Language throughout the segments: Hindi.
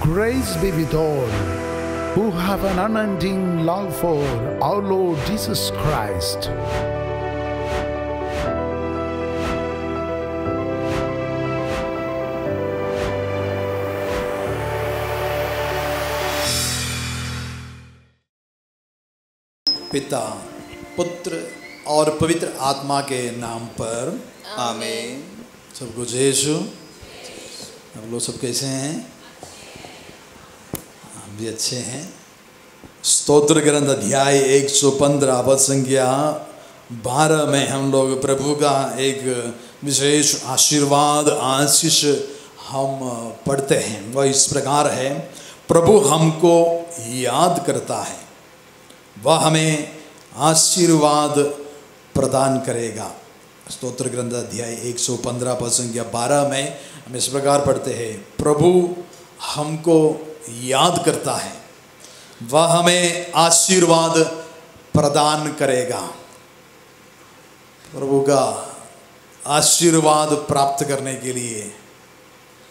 Grace be with all who have an unending love for our Lord Jesus Christ. पिता, पुत्र और पवित्र आत्मा के नाम पर आमीन। सबको जय यीशु। आप लोग सब कैसे हैं? हम भी अच्छे हैं। स्तोत्र ग्रंथ अध्याय 115 पद संख्या 12 में हम लोग प्रभु का एक विशेष आशीर्वाद आशीष हम पढ़ते हैं। वह इस प्रकार है, प्रभु हमको याद करता है, वह हमें आशीर्वाद प्रदान करेगा। स्तोत्र ग्रंथ अध्याय 115 पद संख्या 12 में हम इस प्रकार पढ़ते हैं, प्रभु हमको याद करता है, वह हमें आशीर्वाद प्रदान करेगा। प्रभु का आशीर्वाद प्राप्त करने के लिए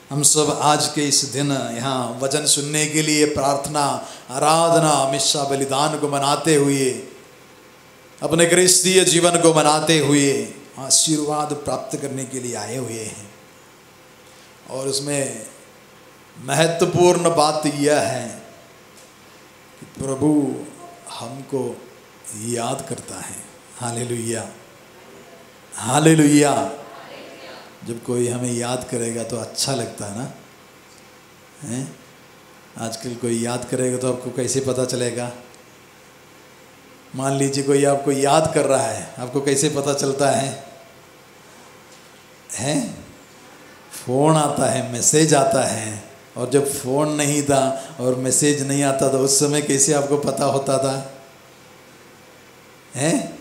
हम सब आज के इस दिन यहाँ वचन सुनने के लिए प्रार्थना, आराधना, मिस्सा बलिदान को मनाते हुए, अपने क्रिस्तीय जीवन को मनाते हुए आशीर्वाद प्राप्त करने के लिए आए हुए हैं। और उसमें महत्वपूर्ण बात यह है कि प्रभु हमको याद करता है। Hallelujah, hallelujah. जब कोई हमें याद करेगा तो अच्छा लगता है ना, हैं? आजकल कोई याद करेगा तो आपको कैसे पता चलेगा? मान लीजिए कोई आपको याद कर रहा है, आपको कैसे पता चलता है? हैं? फ़ोन आता है, मैसेज आता है। और जब फ़ोन नहीं था और मैसेज नहीं आता था उस समय कैसे आपको पता होता था? हैं?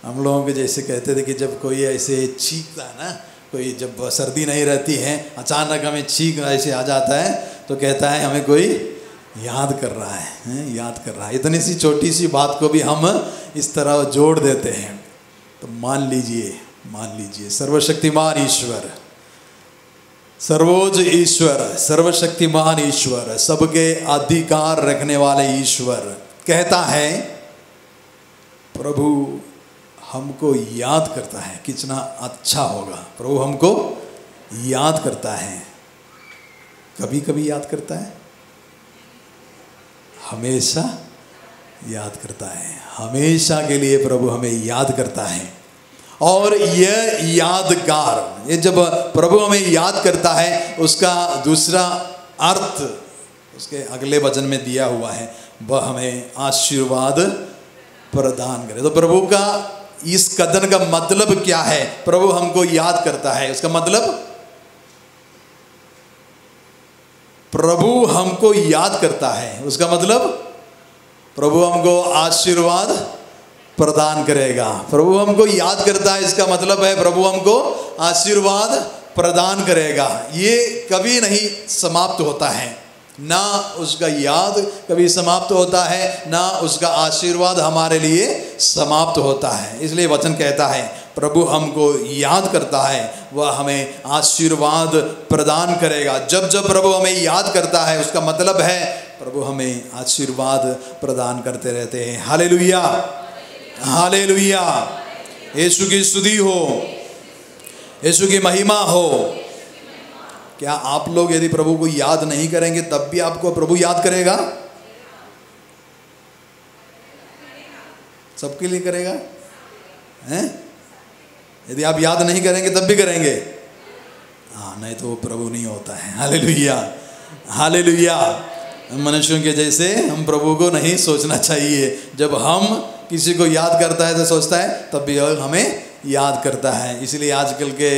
हम लोगों के जैसे कहते थे कि जब कोई ऐसे चीखता है ना, कोई जब सर्दी नहीं रहती है, अचानक हमें छींक ऐसे आ जाता है तो कहता है हमें कोई याद कर रहा है, याद कर रहा है। इतनी सी छोटी सी बात को भी हम इस तरह जोड़ देते हैं। तो मान लीजिए सर्वशक्तिमान ईश्वर, सर्वोच्च ईश्वर, सर्वशक्तिमान ईश्वर, सबके अधिकार रखने वाले ईश्वर कहता है, प्रभु हमको याद करता है। कितना अच्छा होगा, प्रभु हमको याद करता है। कभी कभी याद करता है, हमेशा याद करता है। हमेशा के लिए प्रभु हमें याद करता है। और यह यादगार, ये जब प्रभु हमें याद करता है उसका दूसरा अर्थ उसके अगले वचन में दिया हुआ है, वह हमें आशीर्वाद प्रदान करे। तो प्रभु का इस कथन का मतलब क्या है? प्रभु हमको याद करता है, उसका मतलब प्रभु हमको याद करता है, उसका मतलब प्रभु हमको आशीर्वाद प्रदान करेगा। प्रभु हमको याद करता है, इसका मतलब है प्रभु हमको आशीर्वाद प्रदान करेगा। ये कभी नहीं समाप्त होता है, ना उसका याद कभी समाप्त होता है, ना उसका आशीर्वाद हमारे लिए समाप्त होता है। इसलिए वचन कहता है, प्रभु हमको याद करता है, वह हमें आशीर्वाद प्रदान करेगा। जब जब प्रभु हमें याद करता है उसका मतलब है प्रभु हमें आशीर्वाद प्रदान करते रहते हैं। Hallelujah, hallelujah. यीशु की स्तुति हो, यीशु की महिमा हो। क्या आप लोग यदि प्रभु को याद नहीं करेंगे तब भी आपको प्रभु याद करेगा? सबके लिए करेगा, हैं? यदि आप याद नहीं करेंगे तब भी करेंगे? हाँ, नहीं तो वो प्रभु नहीं होता है। Hallelujah, hallelujah. मनुष्यों के जैसे हम प्रभु को नहीं सोचना चाहिए। जब हम किसी को याद करता है तो सोचता है तब भी हमें याद करता है। इसलिए आजकल के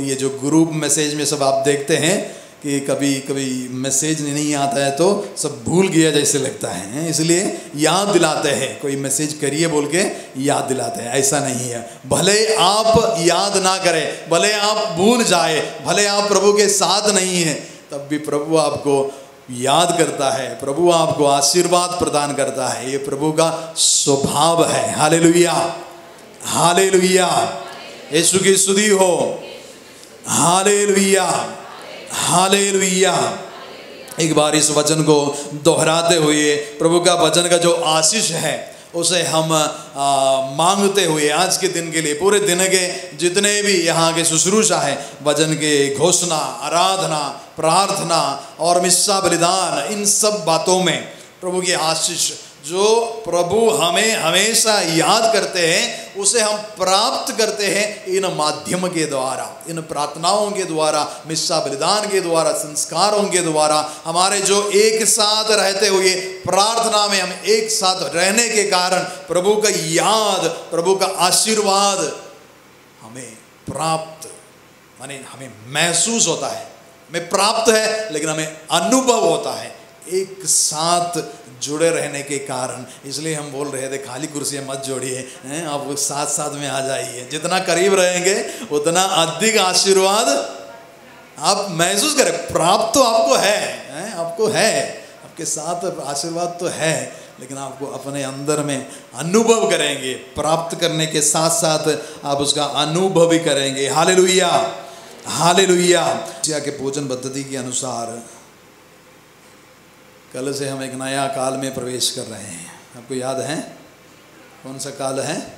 ये जो ग्रुप मैसेज में सब आप देखते हैं कि कभी कभी मैसेज नहीं आता है तो सब भूल गया जैसे लगता है, इसलिए याद दिलाते हैं। कोई मैसेज करिए बोल के याद दिलाते हैं। ऐसा नहीं है। भले आप याद ना करें, भले आप भूल जाए, भले आप प्रभु के साथ नहीं हैं, तब भी प्रभु आपको याद करता है, प्रभु आपको आशीर्वाद प्रदान करता है। ये प्रभु का स्वभाव है। Hallelujah, hallelujah. यीशु की स्तुति हो। Hallelujah, hallelujah. एक बार इस वचन को दोहराते हुए प्रभु का वचन का जो आशीष है उसे हम मांगते हुए आज के दिन के लिए, पूरे दिन के जितने भी यहाँ के शुश्रूषा है, वचन के घोषणा, आराधना, प्रार्थना और मिस्सा बलिदान, इन सब बातों में प्रभु की आशीष जो प्रभु हमें हमेशा याद करते हैं उसे हम प्राप्त करते हैं इन माध्यम के द्वारा, इन प्रार्थनाओं के द्वारा, मिस्सा बलिदान के द्वारा, संस्कारों के द्वारा। हमारे जो एक साथ रहते हुए प्रार्थना में हम एक साथ रहने के कारण प्रभु का याद, प्रभु का आशीर्वाद हमें प्राप्त, माने हमें महसूस होता है, हमें प्राप्त है लेकिन हमें अनुभव होता है एक साथ जुड़े रहने के कारण। इसलिए हम बोल रहे थे खाली कुर्सियाँ मत जोड़िए, आप साथ साथ में आ जाइए। जितना करीब रहेंगे उतना अधिक आशीर्वाद आप महसूस करें। प्राप्त तो आपको है, आपको है, आपके साथ आशीर्वाद तो है, लेकिन आपको अपने अंदर में अनुभव करेंगे। प्राप्त करने के साथ साथ आप उसका अनुभव भी करेंगे। Hallelujah, hallelujah. के भोजन पद्धति के अनुसार कल से हम एक नया काल में प्रवेश कर रहे हैं। आपको याद है कौन सा काल है?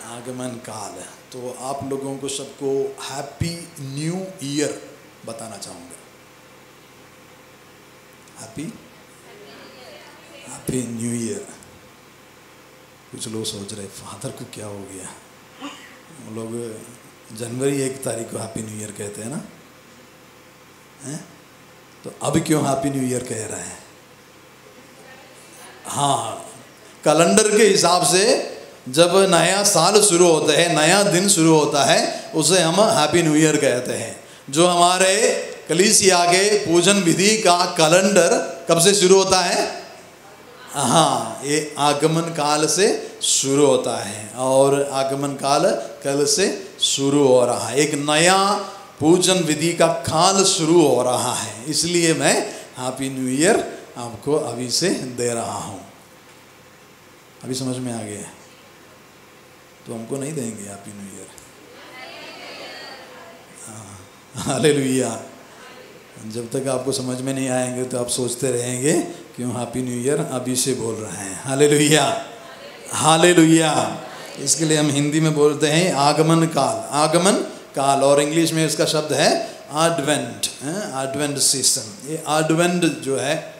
आगमन काल। तो आप लोगों को सबको हैप्पी न्यू ईयर बताना चाहूँगा। Happy new year. कुछ लोग सोच रहे फादर को क्या हो गया, वो लोग जनवरी 1 तारीख को हैप्पी न्यू ईयर कहते हैं ना, हैं? तो अब क्यों हैप्पी न्यू ईयर कह रहे हैं? हाँ, कैलेंडर के हिसाब से जब नया साल शुरू होता है, नया दिन शुरू होता है, उसे हम हैप्पी न्यू ईयर कहते हैं। जो हमारे कलीसिया के पूजन विधि का कैलेंडर कब से शुरू होता है? हाँ, ये आगमन काल से शुरू होता है और आगमन काल कल से शुरू हो रहा है। एक नया पूजन विधि का काल शुरू हो रहा है, इसलिए मैं हैप्पी न्यू ईयर आपको अभी से दे रहा हूँ। अभी समझ में आ गया? तो हमको नहीं देंगे हैप्पी न्यू ईयर? हालेलुया। जब तक आपको समझ में नहीं आएंगे तो आप सोचते रहेंगे क्यों हैप्पी न्यू ईयर अभी से बोल रहे हैं। Hallelujah, hallelujah. इसके लिए हम हिंदी में बोलते हैं आगमन काल, आगमन काल, और इंग्लिश में इसका शब्द है एडवेंट, एडवेंट सीजन। ये एडवेंट जो है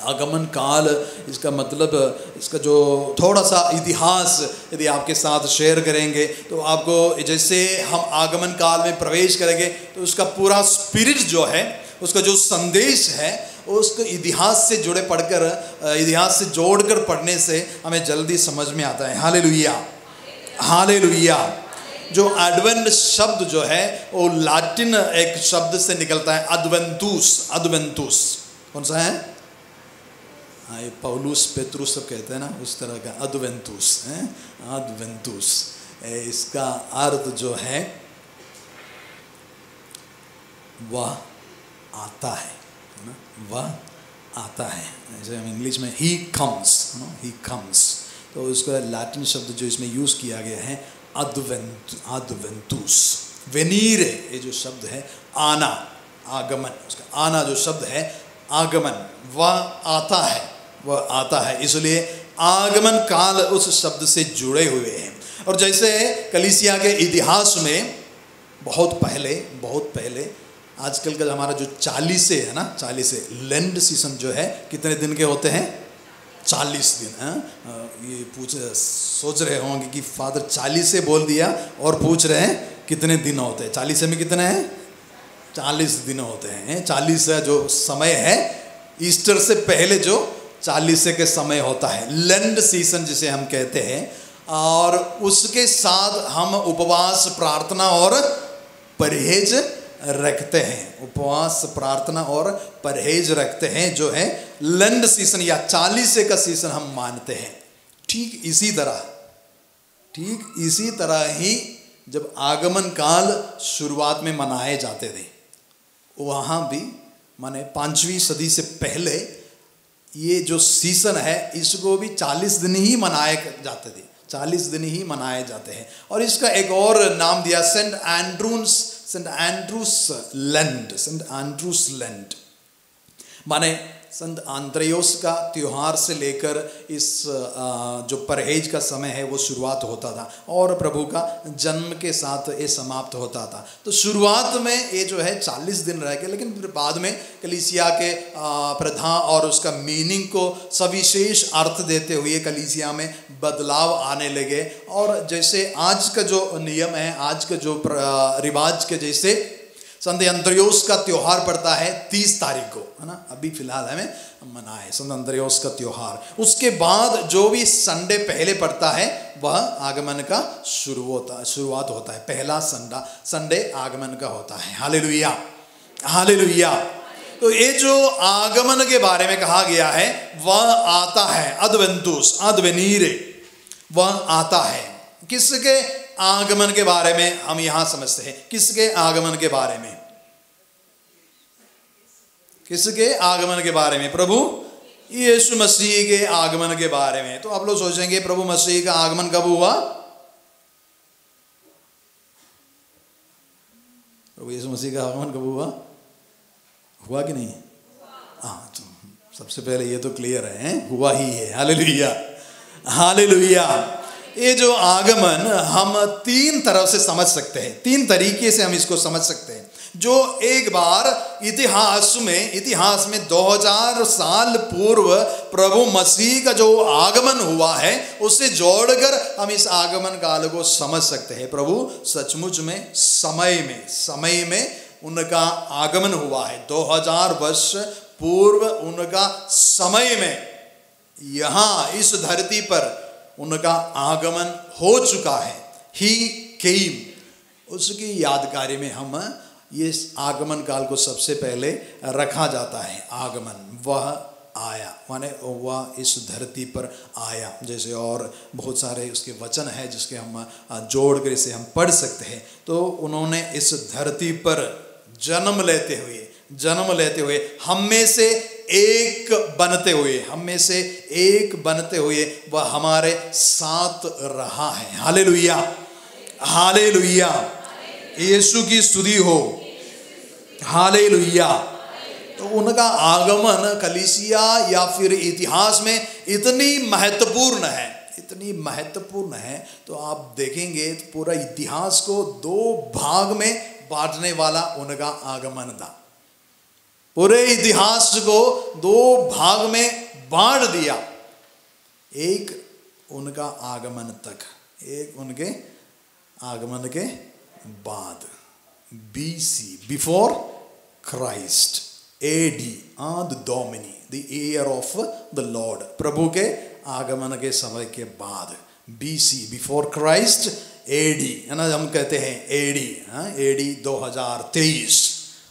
आगमन काल, इसका मतलब, इसका जो थोड़ा सा इतिहास यदि आपके साथ शेयर करेंगे तो आपको, जैसे हम आगमन काल में प्रवेश करेंगे तो उसका पूरा स्पिरिट जो है, उसका जो संदेश है, उसको इतिहास से जुड़े पढ़कर, इतिहास से जोड़कर पढ़ने से हमें जल्दी समझ में आता है। Hallelujah, hallelujah. जो एडवेंट शब्द जो है वो लैटिन एक शब्द से निकलता है, अद्वेंतुस। अद्वेंतुस कौन सा है? हाँ, ये पौलुस पेत्रुस सब कहते हैं ना, उस तरह का अद्वेंतुस है, अद्वेंतुस। इसका अर्थ जो है वह आता है ना, वह आता है। जैसे हम इंग्लिश में ही कम्स, ही कम्स, तो उसका लैटिन शब्द जो इसमें यूज़ किया गया है अद्वेंतुस। वेनीर, ये जो शब्द है आना, आगमन, उसका आना जो शब्द है आगमन, वह आता है, वह आता है। इसलिए आगमन काल उस शब्द से जुड़े हुए हैं। और जैसे कलीसिया के इतिहास में बहुत पहले आजकल का हमारा जो 40 है ना, 40 लेंड सीजन जो है कितने दिन के होते हैं? 40 दिन। ये सोच रहे होंगे कि फादर 40 से बोल दिया और पूछ रहे हैं कितने दिन होते हैं? 40 में कितने हैं? 40 दिन होते हैं। 40 जो समय है ईस्टर से पहले जो 40 के समय होता है, लेंड सीजन जिसे हम कहते हैं। और उसके साथ हम उपवास, प्रार्थना और परहेज रखते हैं। उपवास, प्रार्थना और परहेज रखते हैं, जो है लेंड सीजन या 40 का सीजन हम मानते हैं। ठीक इसी तरह ही जब आगमन काल शुरुआत में मनाए जाते थे, वहाँ भी माने 5वीं सदी से पहले ये जो सीजन है इसको भी 40 दिन ही मनाए जाते थे, 40 दिन ही मनाए जाते हैं। और इसका एक और नाम दिया saint Andrews land, saint Andrews land. माने संत आंद्रेयोस का त्योहार से लेकर इस जो परहेज का समय है वो शुरुआत होता था और प्रभु का जन्म के साथ ये समाप्त होता था। तो शुरुआत में ये जो है 40 दिन रह गए, लेकिन फिर बाद में कलीसिया के प्रधा और उसका मीनिंग को सविशेष अर्थ देते हुए कलीसिया में बदलाव आने लगे। और जैसे आज का जो नियम है, आज का जो रिवाज के जैसे संत अंद्रयोस का त्योहार पड़ता है 30 तारीख को, है ना, अभी फिलहाल हमें मनाए संत अंद्रयोस का त्योहार। उसके बाद जो भी संडे पहले पड़ता है वह आगमन का शुरुआत होता है, पहला संडे आगमन का होता है। Hallelujah, hallelujah. तो ये जो आगमन के बारे में कहा गया है वह आता है, अद्वेंतुस, अद्वेनीरे, वह आता है। किसके आगमन के बारे में हम यहां समझते हैं? किसके आगमन के बारे में? किसके आगमन के बारे में? प्रभु यीशु मसीह के आगमन के बारे में। तो आप लोग सोचेंगे प्रभु मसीह का आगमन कब हुआ? प्रभु यीशु मसीह का आगमन कब हुआ? हुआ कि नहीं? हाँ, तो सबसे पहले ये तो क्लियर है, हुआ ही है। Hallelujah, hallelujah. ये जो आगमन हम 3 तरह से समझ सकते हैं, 3 तरीके से हम इसको समझ सकते हैं। जो एक बार इतिहास में 2000 साल पूर्व प्रभु मसीह का जो आगमन हुआ है उससे जोड़कर हम इस आगमन काल को समझ सकते हैं। प्रभु सचमुच में समय में उनका आगमन हुआ है। 2000 वर्ष पूर्व उनका समय में यहाँ इस धरती पर उनका आगमन हो चुका है। ही केम, उसकी यादगारी में हम ये आगमन काल को सबसे पहले रखा जाता है। आगमन, वह आया, माने वह इस धरती पर आया। जैसे और बहुत सारे उसके वचन है जिसके हम जोड़ कर इसे हम पढ़ सकते हैं। तो उन्होंने इस धरती पर जन्म लेते हुए हम में से एक बनते हुए वह हमारे साथ रहा है। हालेलुया, हालेलुया, यीशु की स्तुति हो। हालेलुया। तो उनका आगमन कलीसिया या फिर इतिहास में इतनी महत्वपूर्ण है तो आप देखेंगे पूरा इतिहास को 2 भाग में बांटने वाला उनका आगमन था। पूरे इतिहास को 2 भाग में बांट दिया, एक उनका आगमन तक, एक उनके आगमन के बाद, BC, before Christ, AD, anno domini, the year of the lord, प्रभु के आगमन के समय के बाद, BC, बिफोर क्राइस्ट, AD, है ना, हम कहते हैं AD 2023,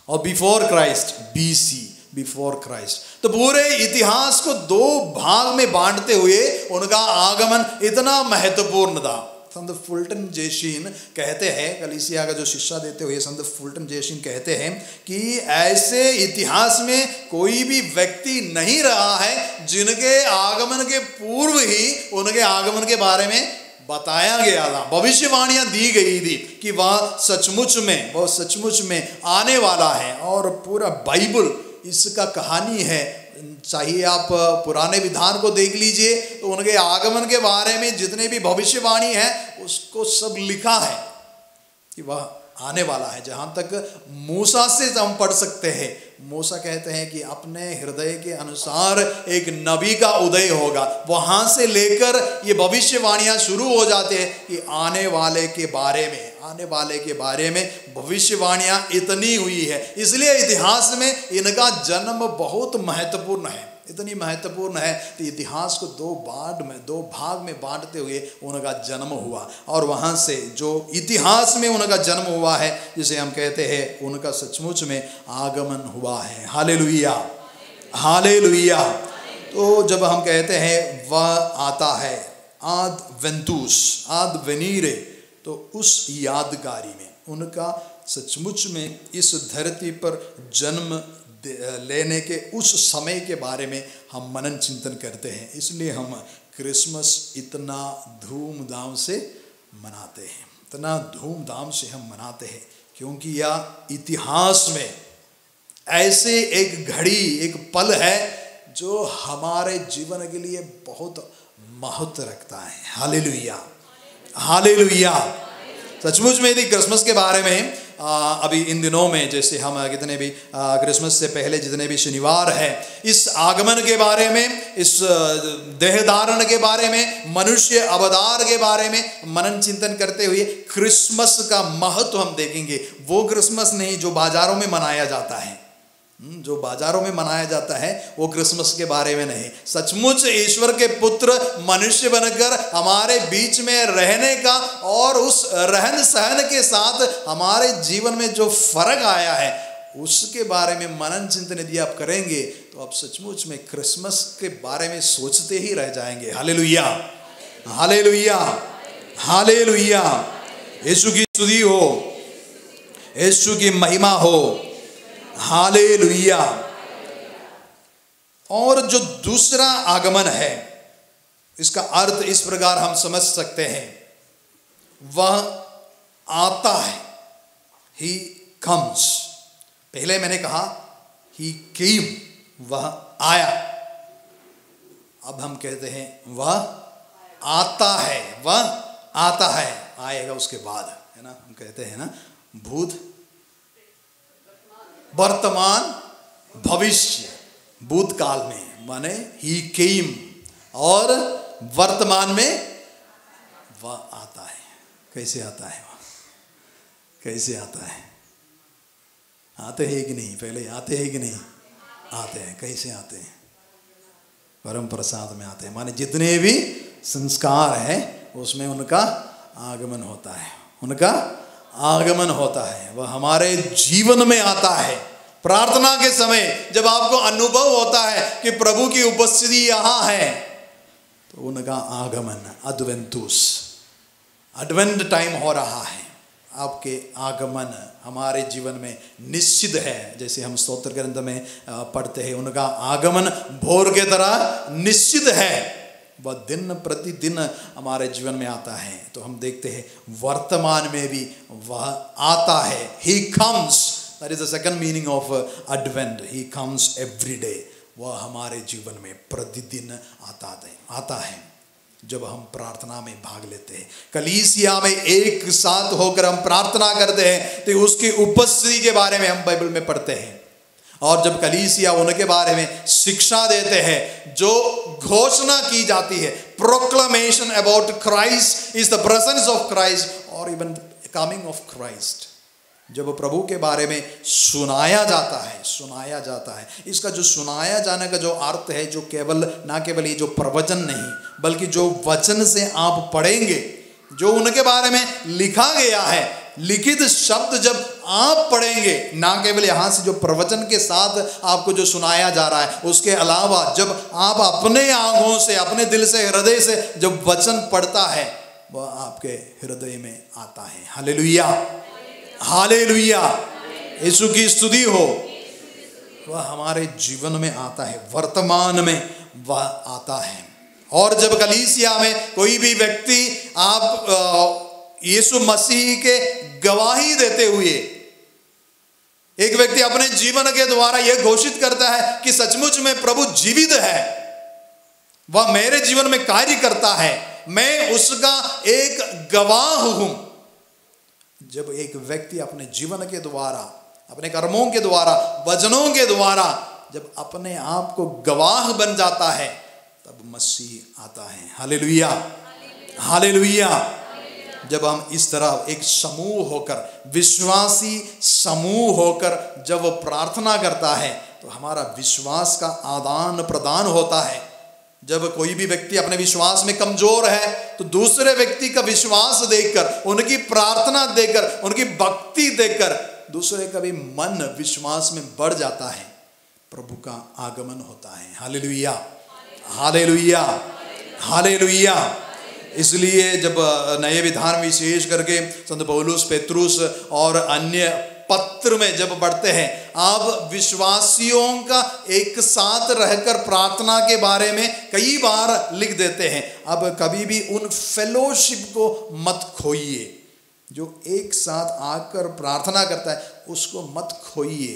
और before Christ BC, before Christ. तो पूरे इतिहास को 2 भाग में बांटते हुए उनका आगमन इतना महत्वपूर्ण था। संत फुल्टन जेशिन कहते हैं, कलीसिया का जो शिक्षा देते हुए संत फुल्टन जेशिन कहते हैं कि ऐसे इतिहास में कोई भी व्यक्ति नहीं रहा है जिनके आगमन के पूर्व ही उनके आगमन के बारे में बताया गया था, भविष्यवाणियां दी गई थी कि वह सचमुच में आने वाला है। और पूरा बाइबल इसका कहानी है। चाहिए आप पुराने विधान को देख लीजिए तो उनके आगमन के बारे में जितने भी भविष्यवाणी है उसको सब लिखा है कि वह आने वाला है। जहाँ तक मूसा से हम पढ़ सकते हैं, मूसा कहते हैं कि अपने हृदय के अनुसार एक नबी का उदय होगा। वहाँ से लेकर ये भविष्यवाणियाँ शुरू हो जाते हैं कि आने वाले के बारे में भविष्यवाणियाँ इतनी हुई है। इसलिए इतिहास में इनका जन्म बहुत महत्वपूर्ण है, इतनी महत्वपूर्ण है कि इतिहास को 2 भाग में बांटते हुए उनका जन्म हुआ। और वहाँ से जो इतिहास में उनका जन्म हुआ है जिसे हम कहते हैं उनका सचमुच में आगमन हुआ है। Hallelujah, hallelujah. तो जब हम कहते हैं वह आता है, आदवेंतुस, आदवेनीरे, तो उस यादगारी में उनका सचमुच में इस धरती पर जन्म लेने के उस समय के बारे में हम मनन चिंतन करते हैं। इसलिए हम क्रिसमस इतना धूमधाम से मनाते हैं, इतना धूमधाम से हम मनाते हैं क्योंकि यह इतिहास में ऐसे एक घड़ी, एक पल है जो हमारे जीवन के लिए बहुत महत्व रखता है। Hallelujah, hallelujah. सचमुच में यदि क्रिसमस के बारे में अभी इन दिनों में, जैसे हम कितने भी क्रिसमस से पहले जितने भी शनिवार है, इस आगमन के बारे में, इस देहधारण के बारे में, मनुष्य अवतार के बारे में मनन चिंतन करते हुए क्रिसमस का महत्व हम देखेंगे। वो क्रिसमस नहीं जो बाजारों में मनाया जाता है, जो बाजारों में मनाया जाता है वो क्रिसमस के बारे में नहीं। सचमुच ईश्वर के पुत्र मनुष्य बनकर हमारे बीच में रहने का और उस रहन सहन के साथ हमारे जीवन में जो फर्क आया है उसके बारे में मनन चिंतन यदि आप करेंगे तो आप सचमुच में क्रिसमस के बारे में सोचते ही रह जाएंगे। Hallelujah, hallelujah, hallelujah. यीशु की स्तुति हो, यीशु की महिमा हो। हालेलुया। और जो दूसरा आगमन है, इसका अर्थ इस प्रकार हम समझ सकते हैं, वह आता है, ही कम्स। पहले मैंने कहा ही केम, वह आया। अब हम कहते हैं वह आता है, वह आता है, आएगा उसके बाद, है ना। हम कहते हैं ना भूत, वर्तमान, भविष्य। भूतकाल में माने ही केम, और वर्तमान में वह आता है। कैसे आता है वह, कैसे आता है? आते हैं कि नहीं? पहले आते हैं कि नहीं? आते हैं। कैसे आते हैं? परम प्रसाद में आते हैं, माने जितने भी संस्कार है उसमें उनका आगमन होता है, उनका आगमन होता है। वह हमारे जीवन में आता है। प्रार्थना के समय जब आपको अनुभव होता है कि प्रभु की उपस्थिति यहाँ है, तो उनका आगमन, अडवेंटुस, एडवेंट टाइम हो रहा है। आपके आगमन हमारे जीवन में निश्चित है। जैसे हम स्तोत्र ग्रंथ में पढ़ते हैं, उनका आगमन भोर के तरह निश्चित है। वह दिन प्रतिदिन हमारे जीवन में आता है। तो हम देखते हैं वर्तमान में भी वह आता है। He comes, that is the second meaning of advent. He comes every day. वह हमारे जीवन में प्रतिदिन आता है जब हम प्रार्थना में भाग लेते हैं। कलीसिया में एक साथ होकर हम प्रार्थना करते हैं तो उसकी उपस्थिति के बारे में हम बाइबल में पढ़ते हैं। और जब कलीसिया उनके बारे में शिक्षा देते हैं, जो घोषणा की जाती है, proclamation about Christ is the presence of Christ और इवन कमिंग ऑफ क्राइस्ट, जब प्रभु के बारे में सुनाया जाता है। इसका जो सुनाया जाने का जो अर्थ है, जो ना केवल ये जो प्रवचन नहीं, बल्कि जो वचन से आप पढ़ेंगे, जो उनके बारे में लिखा गया है, लिखित शब्द जब आप पढ़ेंगे, ना केवल यहाँ से जो प्रवचन के साथ आपको जो सुनाया जा रहा है, उसके अलावा जब आप अपने आंखों से, अपने दिल से, हृदय से जब वचन पढ़ता है, वह आपके हृदय में आता है। Hallelujah, hallelujah. यीशु की स्तुति हो। वह हमारे जीवन में आता है, वर्तमान में वह आता है। और जब कलीसिया में कोई भी व्यक्ति आप यीशु मसीह के गवाही देते हुए, एक व्यक्ति अपने जीवन के द्वारा यह घोषित करता है कि सचमुच में प्रभु जीवित है, वह मेरे जीवन में कार्य करता है, मैं उसका एक गवाह हूं। जब एक व्यक्ति अपने जीवन के द्वारा, अपने कर्मों के द्वारा, वचनों के द्वारा जब अपने आप को गवाह बन जाता है, तब मसीह आता है। Hallelujah, hallelujah. जब हम इस तरह एक समूह होकर, विश्वासी समूह होकर जब वो प्रार्थना करता है, तो हमारा विश्वास का आदान प्रदान होता है। जब कोई भी व्यक्ति अपने विश्वास में कमजोर है, तो दूसरे व्यक्ति का विश्वास देखकर, उनकी प्रार्थना देखकर, उनकी भक्ति देखकर दूसरे का भी मन विश्वास में बढ़ जाता है। प्रभु का आगमन होता है। Hallelujah, hallelujah, hallelujah. इसलिए जब नए विधान विशेष करके संत पौलुस, पेत्रुस और अन्य पत्र में जब पढ़ते हैं, आप विश्वासियों का एक साथ रहकर प्रार्थना के बारे में कई बार लिख देते हैं। अब कभी भी उन फेलोशिप को मत खोइए। जो एक साथ आकर प्रार्थना करता है उसको मत खोइए।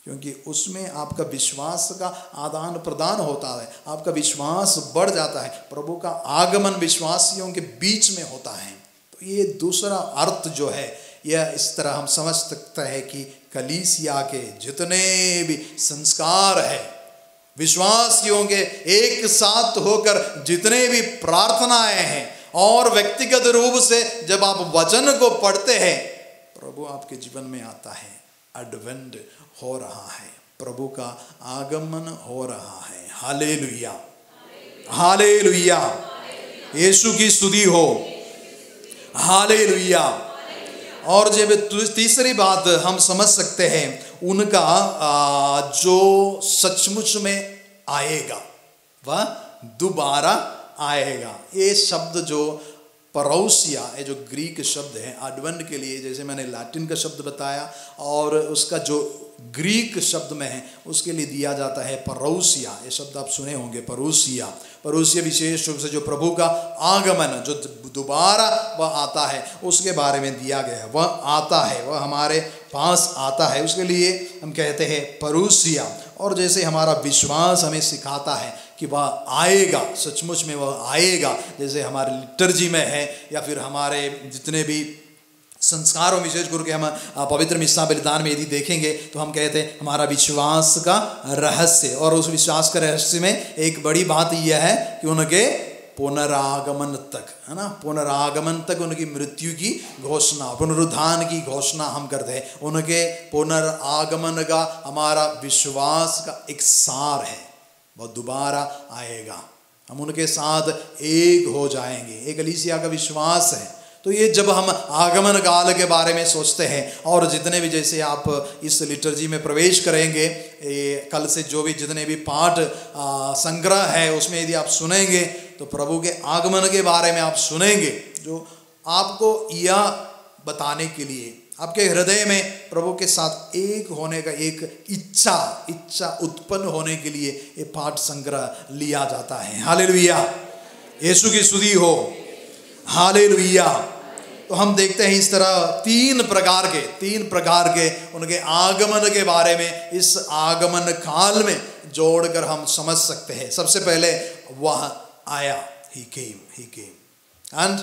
क्योंकि उसमें आपका विश्वास का आदान प्रदान होता है, आपका विश्वास बढ़ जाता है। प्रभु का आगमन विश्वासियों के बीच में होता है। तो ये दूसरा अर्थ जो है, यह इस तरह हम समझ सकते हैं कि कलीसिया के जितने भी संस्कार है, विश्वासियों के एक साथ होकर जितने भी प्रार्थनाएं हैं, और व्यक्तिगत रूप से जब आप वचन को पढ़ते हैं, प्रभु आपके जीवन में आता है। एडवेंट हो रहा है, प्रभु का आगमन हो रहा है। हालेलुया, हालेलुया, यीशु की स्तुति हो। हालेलुया। और जब तीसरी बात हम समझ सकते हैं, उनका जो सचमुच में आएगा वह दोबारा आएगा। ये शब्द जो परोसिया, ये जो ग्रीक शब्द है एडवेंट के लिए, जैसे मैंने लैटिन का शब्द बताया, और उसका जो ग्रीक शब्द में है उसके लिए दिया जाता है परोसिया। ये शब्द आप सुने होंगे, परोसिया। परोसिया विशेष रूप से जो प्रभु का आगमन, जो दोबारा वह आता है, उसके बारे में दिया गया है। वह आता है, वह हमारे पास आता है, उसके लिए हम कहते हैं परोसिया। और जैसे हमारा विश्वास हमें सिखाता है कि वह आएगा, सचमुच में वह आएगा, जैसे हमारे लिटर्जी में है, या फिर हमारे जितने भी संस्कारों, विशेष करके हम पवित्र मिस्सा बलिदान में यदि देखेंगे तो हम कहते हैं हमारा विश्वास का रहस्य। और उस विश्वास का रहस्य में एक बड़ी बात यह है कि उनके पुनरागमन तक, है ना, पुनरागमन तक उनकी मृत्यु की घोषणा, पुनरुत्थान की घोषणा हम करते हैं। उनके पुनरागमन का हमारा विश्वास का एक सार है, वह दोबारा आएगा, हम उनके साथ एक हो जाएंगे। एक कलीसिया का विश्वास है। तो ये जब हम आगमन काल के बारे में सोचते हैं, और जितने भी, जैसे आप इस लिटर्जी में प्रवेश करेंगे, कल से जो भी जितने भी पाठ संग्रह है उसमें यदि आप सुनेंगे तो प्रभु के आगमन के बारे में आप सुनेंगे, जो आपको यह बताने के लिए आपके हृदय में प्रभु के साथ एक होने का एक इच्छा उत्पन्न होने के लिए ये पाठ संग्रह लिया जाता है। हालेलुया, यीशु की स्तुति हो। हालेलुया। तो हम देखते हैं इस तरह तीन प्रकार के उनके आगमन के बारे में इस आगमन काल में जोड़कर हम समझ सकते हैं। सबसे पहले वह आया, he came and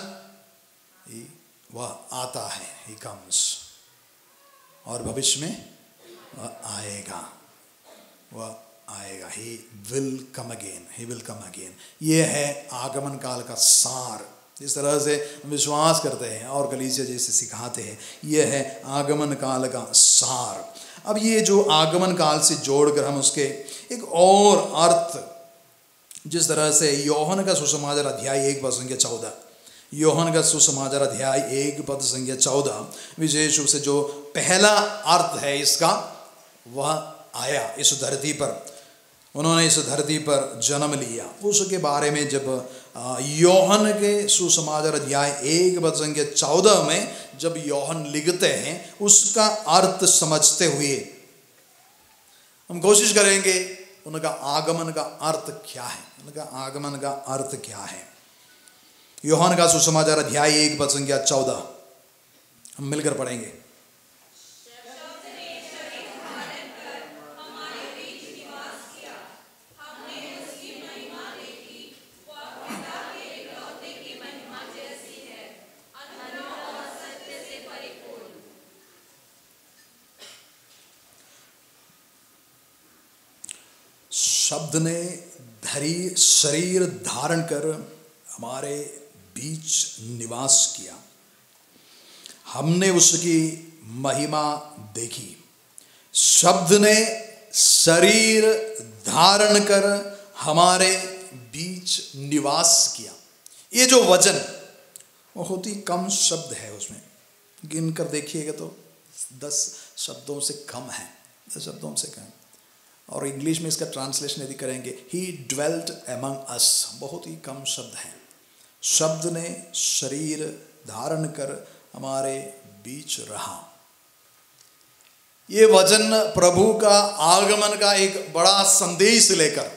वह आता है, he comes, और भविष्य में वह आएगा, he will come again। ये है आगमन काल का सार। जिस तरह से विश्वास करते हैं और कलीसिया जैसे सिखाते हैं, यह है आगमन काल का सार। अब ये जो आगमन काल से जोड़कर हम उसके एक और अर्थ, जिस तरह से यूहन्ना का सुसमाचार अध्याय 1 पद संख्या 14, यूहन्ना का सुसमाचार अध्याय 1 पद संख्या 14, विशेष रूप से जो पहला अर्थ है इसका, वह आया इस धरती पर, उन्होंने इस धरती पर जन्म लिया। उसके बारे में जब यूहन्ना के सुसमाचार अध्याय 1 पद संख्या 14 में जब यूहन्ना लिखते हैं, उसका अर्थ समझते हुए हम कोशिश करेंगे उनका आगमन का अर्थ क्या है, उनका आगमन का अर्थ क्या है। यूहन्ना का सुसमाचार अध्याय 1 पद संख्या 14 हम मिलकर पढ़ेंगे। शब्द ने शरीर धारण कर हमारे बीच निवास किया, हमने उसकी महिमा देखी। शब्द ने शरीर धारण कर हमारे बीच निवास किया। ये जो वचन बहुत ही कम शब्द है, उसमें गिन कर देखिएगा तो 10 शब्दों से कम है, 10 शब्दों से कम। और इंग्लिश में इसका ट्रांसलेशन यदि करेंगे, ही ड्वेल्ट एमंग अस, बहुत ही कम शब्द हैं। शब्द ने शरीर धारण कर हमारे बीच रहा। ये वचन प्रभु का आगमन का एक बड़ा संदेश लेकर,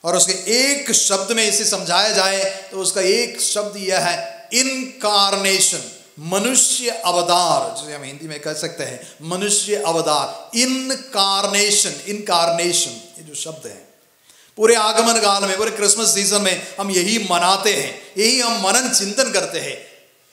और उसके एक शब्द में इसे समझाया जाए तो उसका एक शब्द यह है, इनकारनेशन। मनुष्य अवतार, जिसे हम हिंदी में कह सकते हैं मनुष्य अवतार, इनकार्नेशन। इनकार्नेशन ये जो शब्द है, पूरे आगमन काल में, पूरे क्रिसमस सीजन में हम यही मनाते हैं, यही हम मनन चिंतन करते हैं।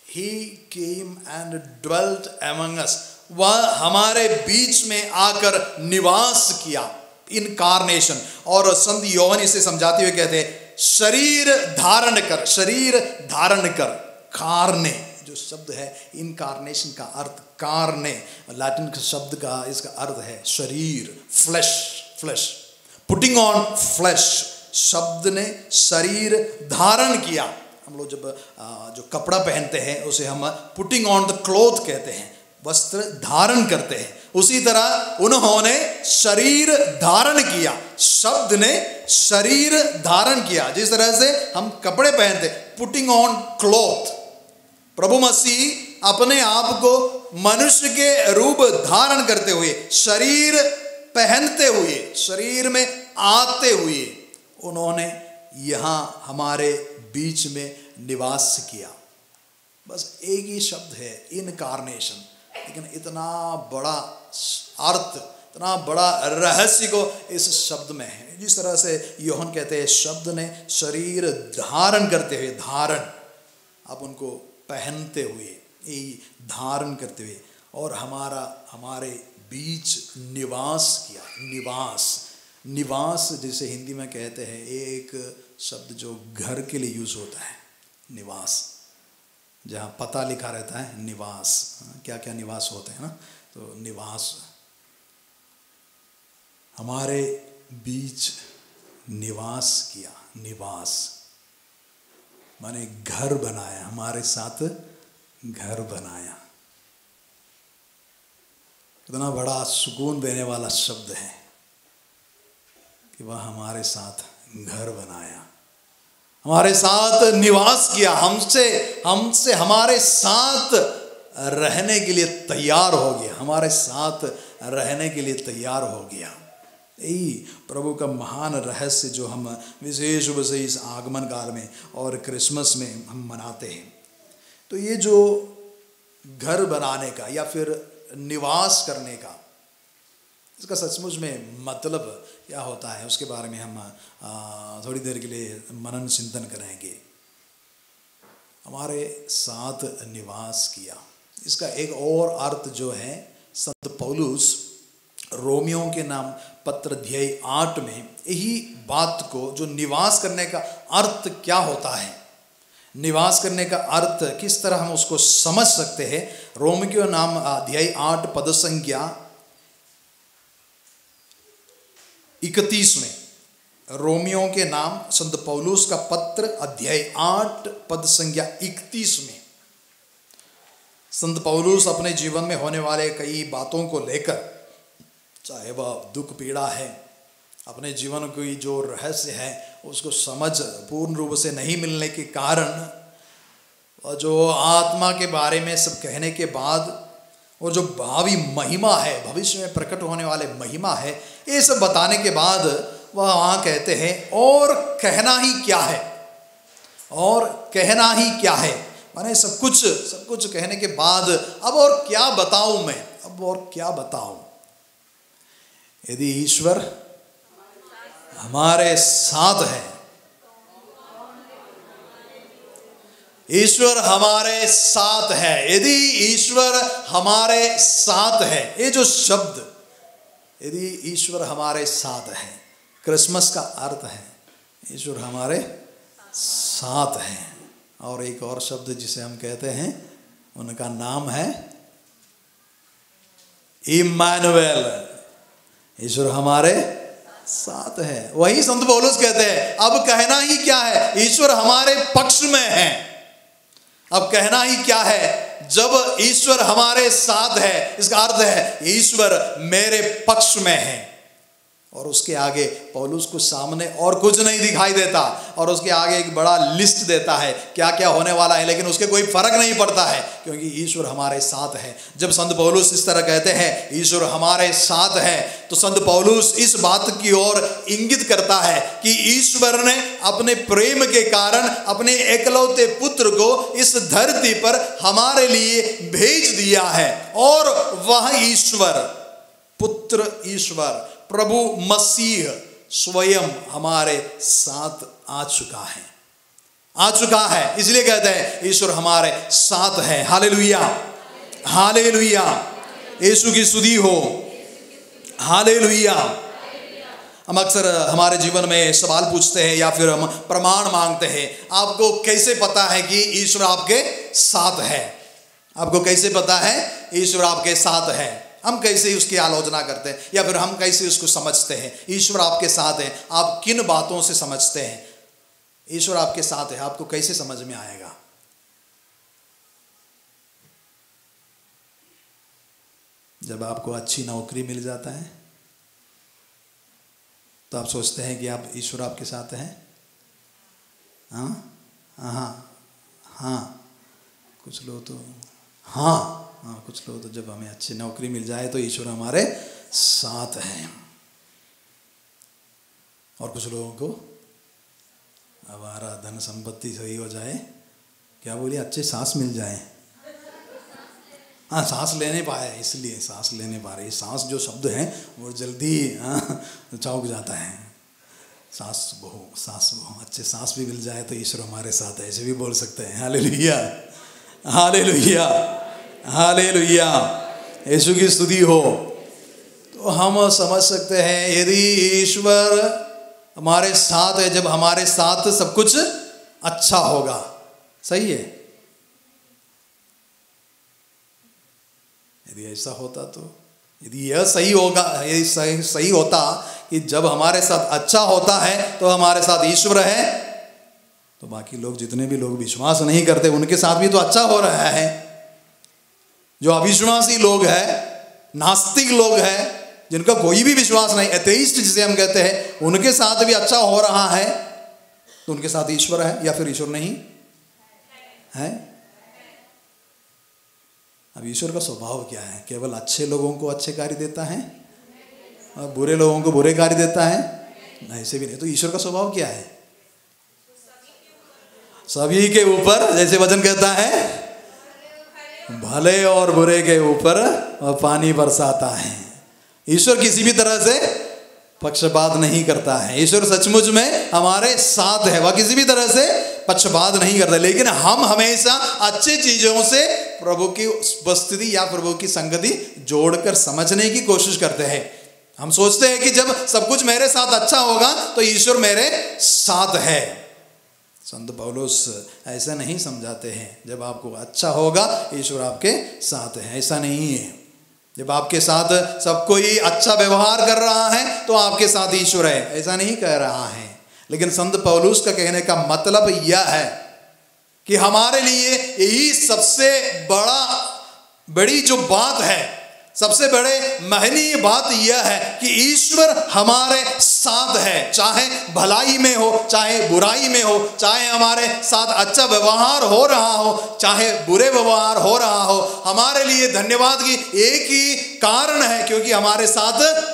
He came and dwelt among us, वह हमारे बीच में आकर निवास किया। इनकार्नेशन। और संत योहन इसे समझाते हुए कहते हैं शरीर धारण कर, शरीर धारण कर। कार्ने जो शब्द है, इनकार्नेशन का अर्थ कार्ने, लैटिन शब्द का इसका अर्थ है शरीर, flash, flash, putting on flash. शब्द ने शरीर धारण किया। हम लोग जब जो कपड़ा पहनते हैं उसे हम पुटिंग ऑन द क्लॉथ कहते हैं, वस्त्र धारण करते हैं। उसी तरह उन्होंने शरीर धारण किया, शब्द ने शरीर धारण किया। जिस तरह से हम कपड़े पहनते, पुटिंग ऑन क्लॉथ, प्रभु मसीह अपने आप को मनुष्य के रूप धारण करते हुए, शरीर पहनते हुए, शरीर में आते हुए उन्होंने यहाँ हमारे बीच में निवास किया। बस एक ही शब्द है इनकार्नेशन, लेकिन इतना बड़ा अर्थ, इतना बड़ा रहस्य को इस शब्द में है। जिस तरह से योहन कहते हैं शब्द ने शरीर धारण करते हुए, धारण, अब उनको पहनते हुए, यही धारण करते हुए, और हमारे बीच निवास किया। निवास, निवास जिसे हिंदी में कहते हैं, एक शब्द जो घर के लिए यूज होता है, निवास, जहाँ पता लिखा रहता है निवास, क्या क्या निवास होते हैं ना, तो निवास, हमारे बीच निवास किया। निवास माने घर बनाया, हमारे साथ घर बनाया। इतना बड़ा सुकून देने वाला शब्द है कि वह हमारे साथ घर बनाया, हमारे साथ निवास किया, हमसे हमारे साथ रहने के लिए तैयार हो गया, हमारे साथ रहने के लिए तैयार हो गया। यही प्रभु का महान रहस्य जो हम विशेष रूप से इस आगमन काल में और क्रिसमस में हम मनाते हैं। तो ये जो घर बनाने का या फिर निवास करने का, इसका सचमुच में मतलब क्या होता है, उसके बारे में हम थोड़ी देर के लिए मनन चिंतन करेंगे। हमारे साथ निवास किया, इसका एक और अर्थ जो है, संत पौलुस रोमियों के नाम पत्र अध्याय 8 में यही बात को, जो निवास करने का अर्थ क्या होता है, निवास करने का अर्थ किस तरह हम उसको समझ सकते हैं, रोमियों नाम अध्याय 8 पद संख्या 31 में, रोमियों के नाम संत पौलुस का पत्र अध्याय 8 पद संख्या 31 में संत पौलुस अपने जीवन में होने वाले कई बातों को लेकर, चाहे वह दुख पीड़ा है, अपने जीवन की जो रहस्य है उसको समझ पूर्ण रूप से नहीं मिलने के कारण, और जो आत्मा के बारे में सब कहने के बाद, और जो भावी महिमा है, भविष्य में प्रकट होने वाले महिमा है, ये सब बताने के बाद वह वहाँ कहते हैं और कहना ही क्या है, और कहना ही क्या है, माने सब कुछ कहने के बाद अब और क्या बताऊं मैं, अब और क्या बताऊं। यदि ईश्वर हमारे साथ है, ईश्वर हमारे साथ है, यदि ईश्वर हमारे साथ है, ये जो शब्द, यदि ईश्वर हमारे साथ है, क्रिसमस का अर्थ है ईश्वर हमारे साथ है। और एक और शब्द जिसे हम कहते हैं, उनका नाम है इम्मानुएल, ईश्वर हमारे साथ है। वही संत पौलुस कहते हैं अब कहना ही क्या है, ईश्वर हमारे पक्ष में है। अब कहना ही क्या है, जब ईश्वर हमारे साथ है, इसका अर्थ है ईश्वर मेरे पक्ष में है। और उसके आगे पौलुस को सामने और कुछ नहीं दिखाई देता, और उसके आगे एक बड़ा लिस्ट देता है क्या क्या होने वाला है, लेकिन उसके कोई फर्क नहीं पड़ता है क्योंकि ईश्वर हमारे साथ है। जब संत पौलुस इस तरह कहते हैं ईश्वर हमारे साथ है, तो संत पौलुस इस बात की ओर इंगित करता है कि ईश्वर ने अपने प्रेम के कारण अपने एकलौते पुत्र को इस धरती पर हमारे लिए भेज दिया है, और वह ईश्वर, पुत्र ईश्वर प्रभु मसीह स्वयं हमारे साथ आ चुका है। इसलिए कहते हैं ईश्वर हमारे साथ है। हालेलुया, हालेलुया, यीशु की स्तुति हो। हालेलुया। हम अक्सर हमारे जीवन में सवाल पूछते हैं या फिर हम प्रमाण मांगते हैं, आपको कैसे पता है कि ईश्वर आपके साथ है? आपको कैसे पता है ईश्वर आपके साथ है? हम कैसे उसकी आलोचना करते हैं या फिर हम कैसे उसको समझते हैं? ईश्वर आपके साथ है, आप किन बातों से समझते हैं ईश्वर आपके साथ है? आपको कैसे समझ में आएगा? जब आपको अच्छी नौकरी मिल जाता है तो आप सोचते हैं कि आप ईश्वर आपके साथ है? हाँ हाँ हाँ, कुछ लोग तो हाँ, कुछ लोग तो जब हमें अच्छी नौकरी मिल जाए तो ईश्वर हमारे साथ हैं, और कुछ लोगों को हमारा धन संपत्ति सही हो जाए, क्या बोलिए, अच्छे सांस मिल जाए। हाँ, सांस लेने पाए, इसलिए सांस लेने पा रहे। सांस जो शब्द है वो जल्दी चौंक जाता है। सांस बहु अच्छे सांस भी मिल जाए तो ईश्वर हमारे साथ है, ऐसे भी बोल सकते हैं। हालेलुया, हालेलुया, हालेलुया, यीशु की स्तुति हो। तो हम समझ सकते हैं यदि ईश्वर हमारे साथ है, जब हमारे साथ सब कुछ अच्छा होगा। सही है? यदि ऐसा होता तो, यदि यह सही होगा, यदि सही होता कि जब हमारे साथ अच्छा होता है तो हमारे साथ ईश्वर है, तो बाकी लोग, जितने भी लोग विश्वास नहीं करते, उनके साथ भी तो अच्छा हो रहा है। जो अविश्वासी लोग हैं, नास्तिक लोग हैं, जिनका कोई भी विश्वास नहीं, एथेइस्ट जिसे हम कहते हैं, उनके साथ भी अच्छा हो रहा है, तो उनके साथ ईश्वर है या फिर ईश्वर नहीं है? अब ईश्वर का स्वभाव क्या है? केवल अच्छे लोगों को अच्छे कार्य देता है और बुरे लोगों को बुरे कार्य देता है? नहीं, ऐसे भी नहीं। तो ईश्वर का स्वभाव क्या है? सभी के ऊपर, जैसे वचन कहता है, भले और बुरे के ऊपर पानी बरसाता है। ईश्वर किसी भी तरह से पक्षपात नहीं करता है। ईश्वर सचमुच में हमारे साथ है, वह किसी भी तरह से पक्षपात नहीं करता। लेकिन हम हमेशा अच्छी चीजों से प्रभु की उपस्थिति या प्रभु की संगति जोड़कर समझने की कोशिश करते हैं। हम सोचते हैं कि जब सब कुछ मेरे साथ अच्छा होगा तो ईश्वर मेरे साथ है। संत पौलुस ऐसा नहीं समझाते हैं। जब आपको अच्छा होगा ईश्वर आपके साथ है, ऐसा नहीं है। जब आपके साथ सब कोई अच्छा व्यवहार कर रहा है तो आपके साथ ईश्वर है, ऐसा नहीं कह रहा है। लेकिन संत पौलुस का कहने का मतलब यह है कि हमारे लिए यही सबसे बड़ी जो बात है, सबसे बड़े महनीय बात यह है कि ईश्वर हमारे साथ है। चाहे भलाई में हो, चाहे बुराई में हो, चाहे हमारे साथ अच्छा व्यवहार हो रहा हो, चाहे बुरे व्यवहार हो रहा हो, हमारे लिए धन्यवाद की एक ही कारण है, क्योंकि हमारे साथ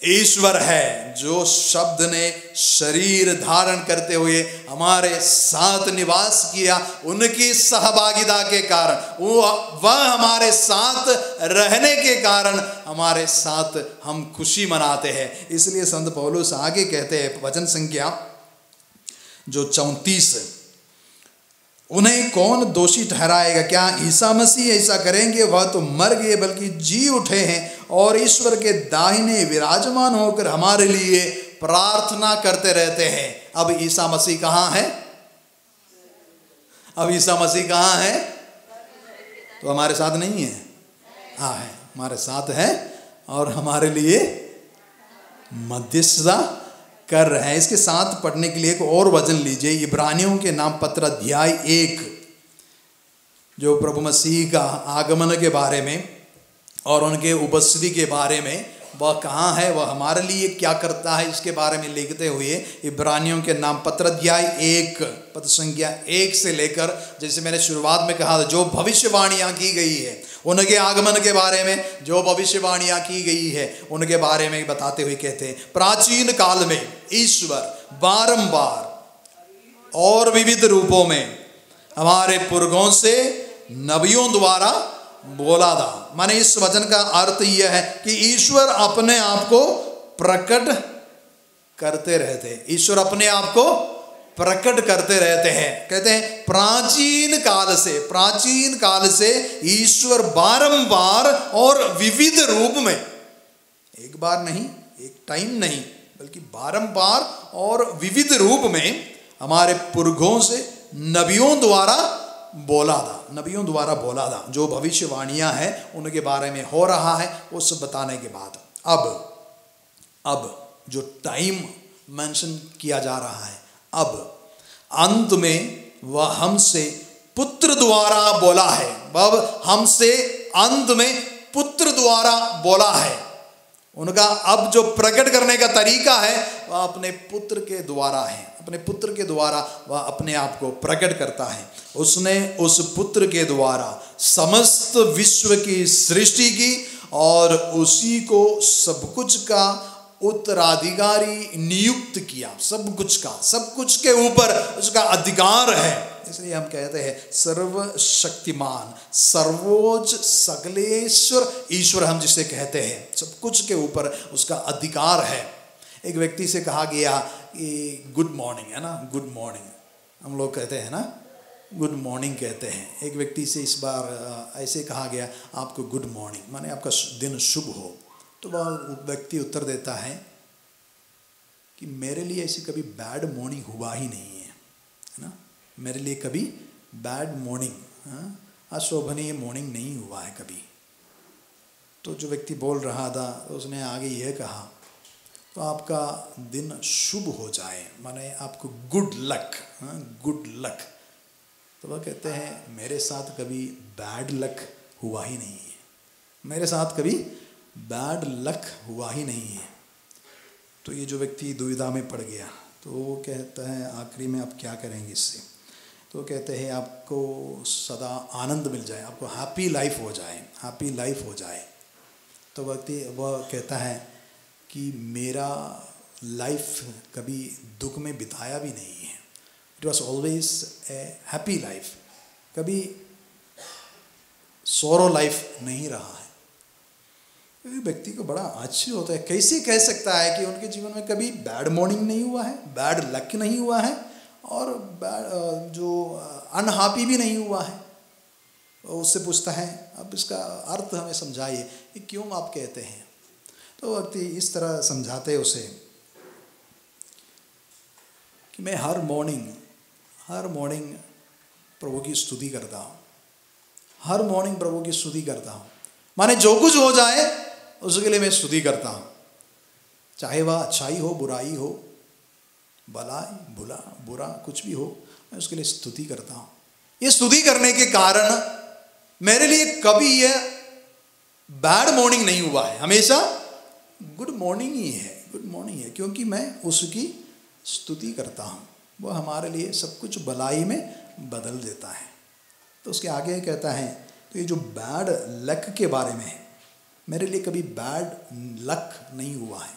ईश्वर है, जो शब्द ने शरीर धारण करते हुए हमारे साथ निवास किया। उनकी सहभागिता के कारण, वह हमारे साथ रहने के कारण हमारे साथ हम खुशी मनाते हैं। इसलिए संत पौलुस आगे कहते हैं, वचन संख्या जो 34, उन्हें कौन दोषी ठहराएगा? क्या ईसा मसीह ऐसा करेंगे? वह तो मर गए बल्कि जी उठे हैं और ईश्वर के दाहिने विराजमान होकर हमारे लिए प्रार्थना करते रहते हैं। अब ईसा मसीह कहाँ है? अब ईसा मसीह कहाँ है? तो हमारे साथ नहीं है? हाँ है, हमारे साथ है और हमारे लिए मध्यस्थता कर रहे हैं। इसके साथ पढ़ने के लिए एक और वचन लीजिए, इब्रानियों के नाम पत्र अध्याय 1, जो प्रभु मसीह का आगमन के बारे में और उनके उपस्थिति के बारे में वह कहाँ है, वह हमारे लिए क्या करता है, इसके बारे में लिखते हुए इब्रानियों के नाम पत्र अध्याय 1 पद संख्या 1 से लेकर, जैसे मैंने शुरुआत में कहा था, जो भविष्यवाणियाँ की गई है उनके आगमन के बारे में, जो भविष्यवाणियाँ की गई है उनके बारे में बताते हुए कहते हैं, प्राचीन काल में ईश्वर बारंबार और विविध रूपों में हमारे पुरखों से नबियों द्वारा बोला था। माने इस वचन का अर्थ यह है कि ईश्वर अपने आप को प्रकट करते रहते, ईश्वर अपने आप को प्रकट करते रहते हैं। कहते हैं प्राचीन काल से ईश्वर बारंबार और विविध रूप में, एक बार नहीं, एक टाइम नहीं, बल्कि बारंबार और विविध रूप में हमारे पुरखों से नबियों द्वारा बोला था। जो भविष्यवाणियां हैं उनके बारे में हो रहा है वो सब बताने के बाद अब जो टाइम मेंशन किया जा रहा है, अब अंत में वह हमसे पुत्र द्वारा बोला है। अब हमसे अंत में पुत्र द्वारा बोला है। उनका अब जो प्रकट करने का तरीका है वह अपने पुत्र के द्वारा है। अपने पुत्र के द्वारा वह अपने आप को प्रकट करता है। उसने उस पुत्र के द्वारा समस्त विश्व की सृष्टि की और उसी को सब कुछ का उत्तराधिकारी नियुक्त किया। सब कुछ के ऊपर उसका अधिकार है। इसलिए हम कहते हैं सर्वशक्तिमान, सर्वोच्च, सकलेश्वर ईश्वर हम जिसे कहते हैं, सब कुछ के ऊपर उसका अधिकार है। एक व्यक्ति से कहा गया कि गुड मॉर्निंग, है ना, गुड मॉर्निंग हम लोग कहते हैं ना, गुड मॉर्निंग कहते हैं। एक व्यक्ति से इस बार ऐसे कहा गया आपको गुड मॉर्निंग, माने आपका दिन शुभ हो। तो वह व्यक्ति उत्तर देता है कि मेरे लिए ऐसी कभी बैड मॉर्निंग हुआ ही नहीं है ना, मेरे लिए कभी बैड मॉर्निंग, अशोभनीय मॉर्निंग नहीं हुआ है कभी। तो जो व्यक्ति बोल रहा था उसने आगे यह कहा, तो आपका दिन शुभ हो जाए, माने आपको गुड लक, गुड लक। तो वह कहते हैं मेरे साथ कभी बैड लक हुआ ही नहीं है, मेरे साथ कभी बैड लक हुआ ही नहीं है। तो ये जो व्यक्ति दुविधा में पड़ गया, तो वो कहता है आखिरी में आप क्या करेंगे इससे। तो कहते हैं आपको सदा आनंद मिल जाए, आपको हैप्पी लाइफ हो जाए, हैप्पी लाइफ हो जाए। तो व्यक्ति वह कहता है कि मेरा लाइफ कभी दुख में बिताया भी नहीं है, it was always a happy life, कभी सोरो लाइफ नहीं रहा है। व्यक्ति को बड़ा आश्चर्य होता है, कैसे कह सकता है कि उनके जीवन में कभी बैड मॉर्निंग नहीं हुआ है, बैड लक नहीं हुआ है और बैड जो अनहैप्पी भी नहीं हुआ है। उससे पूछता है अब इसका अर्थ हमें समझाइए कि क्यों आप कहते हैं। तो व्यक्ति इस तरह समझाते उसे कि मैं हर मॉर्निंग प्रभु की स्तुति करता हूँ, हर मॉर्निंग प्रभु की स्तुति करता हूँ। माने जो कुछ हो जाए उसके लिए मैं स्तुति करता हूँ, चाहे वह अच्छाई हो, बुराई हो, भलाई बुरा कुछ भी हो, मैं उसके लिए स्तुति करता हूँ। ये स्तुति करने के कारण मेरे लिए कभी ये बैड मॉर्निंग नहीं हुआ है, हमेशा गुड मॉर्निंग ही है, गुड मॉर्निंग है, क्योंकि मैं उसकी स्तुति करता हूँ। वो हमारे लिए सब कुछ भलाई में बदल देता है। तो उसके आगे कहता है, तो ये जो बैड लक के बारे में है, मेरे लिए कभी बैड लक नहीं हुआ है।